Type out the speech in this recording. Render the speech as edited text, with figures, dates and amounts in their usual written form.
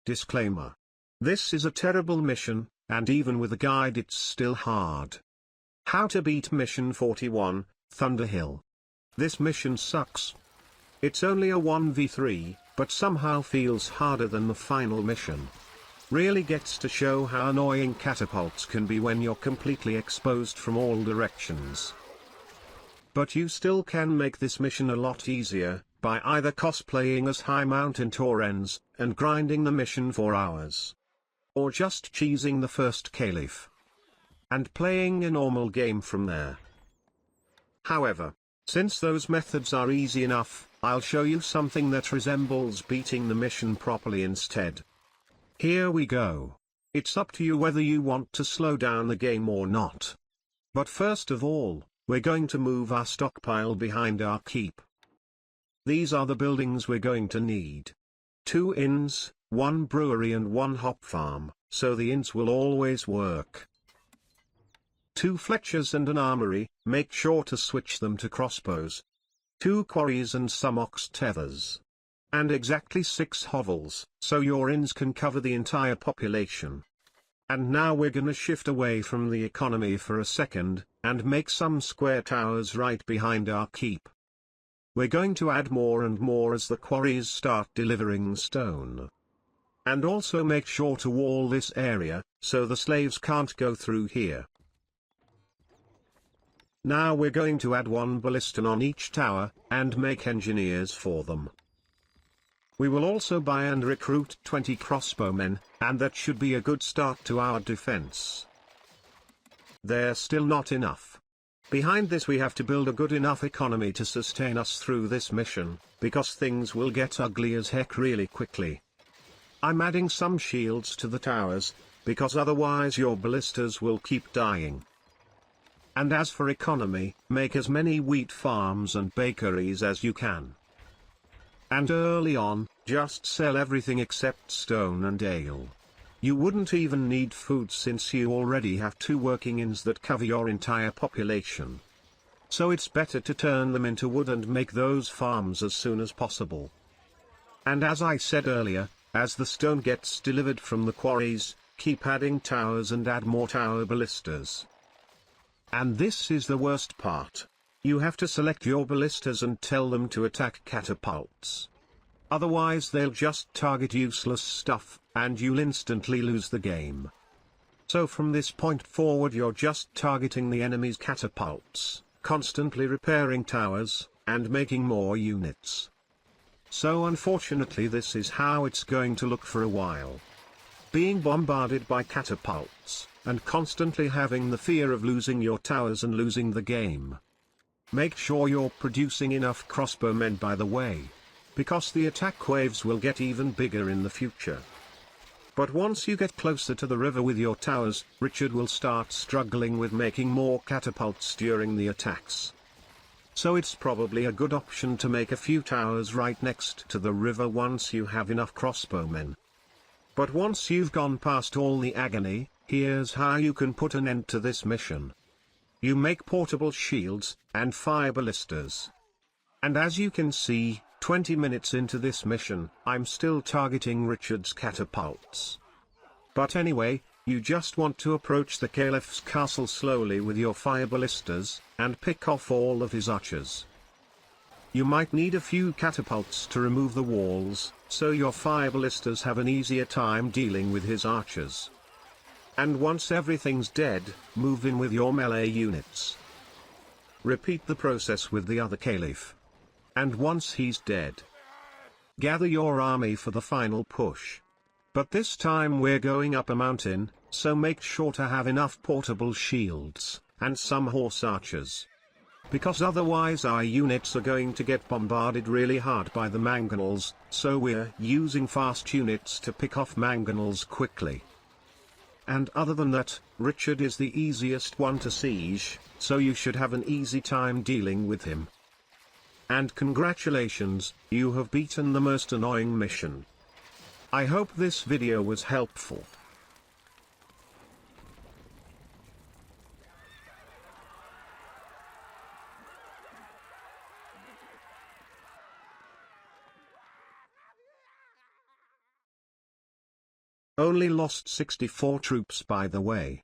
Disclaimer. This is a terrible mission, and even with a guide it's still hard. How to beat Mission 41, Thunderhill. This mission sucks. It's only a 1v3, but somehow feels harder than the final mission. Really gets to show how annoying catapults can be when you're completely exposed from all directions. But you still can make this mission a lot easier, by either cosplaying as High Mountain Taurens, and grinding the mission for hours. Or just cheesing the first Caliph. And playing a normal game from there. However, since those methods are easy enough, I'll show you something that resembles beating the mission properly instead. Here we go. It's up to you whether you want to slow down the game or not. But first of all, we're going to move our stockpile behind our keep. These are the buildings we're going to need. 2 inns, 1 brewery and 1 hop farm, so the inns will always work. 2 fletchers and an armory, make sure to switch them to crossbows. 2 quarries and some ox tethers. And exactly 6 hovels, so your inns can cover the entire population. And now we're gonna shift away from the economy for a second, and make some square towers right behind our keep. We're going to add more and more as the quarries start delivering stone. And also make sure to wall this area, so the slaves can't go through here. Now we're going to add 1 ballista on each tower, and make engineers for them. We will also buy and recruit 20 crossbowmen, and that should be a good start to our defense. They're still not enough. Behind this we have to build a good enough economy to sustain us through this mission, because things will get ugly as heck really quickly. I'm adding some shields to the towers, because otherwise your ballistas will keep dying. And as for economy, make as many wheat farms and bakeries as you can. And early on, just sell everything except stone and ale. You wouldn't even need food since you already have 2 working inns that cover your entire population. So it's better to turn them into wood and make those farms as soon as possible. And as I said earlier, as the stone gets delivered from the quarries, keep adding towers and add more tower ballistas. And this is the worst part. You have to select your ballistas and tell them to attack catapults. Otherwise they'll just target useless stuff, and you'll instantly lose the game. So from this point forward you're just targeting the enemy's catapults, constantly repairing towers, and making more units. So unfortunately this is how it's going to look for a while. Being bombarded by catapults, and constantly having the fear of losing your towers and losing the game. Make sure you're producing enough crossbowmen by the way. Because the attack waves will get even bigger in the future. But once you get closer to the river with your towers, Richard will start struggling with making more catapults during the attacks. So it's probably a good option to make a few towers right next to the river once you have enough crossbowmen. But once you've gone past all the agony, here's how you can put an end to this mission. You make portable shields, and fire ballistas. And as you can see, 20 minutes into this mission, I'm still targeting Richard's catapults. But anyway, you just want to approach the Caliph's castle slowly with your fire ballistas, and pick off all of his archers. You might need a few catapults to remove the walls, so your fire ballistas have an easier time dealing with his archers. And once everything's dead, move in with your melee units. Repeat the process with the other Caliph. And once he's dead, gather your army for the final push. But this time we're going up a mountain, so make sure to have enough portable shields, and some horse archers. Because otherwise our units are going to get bombarded really hard by the mangonels, so we're using fast units to pick off mangonels quickly. And other than that, Richard is the easiest one to siege, so you should have an easy time dealing with him. And congratulations, you have beaten the most annoying mission. I hope this video was helpful. Only lost 64 troops by the way.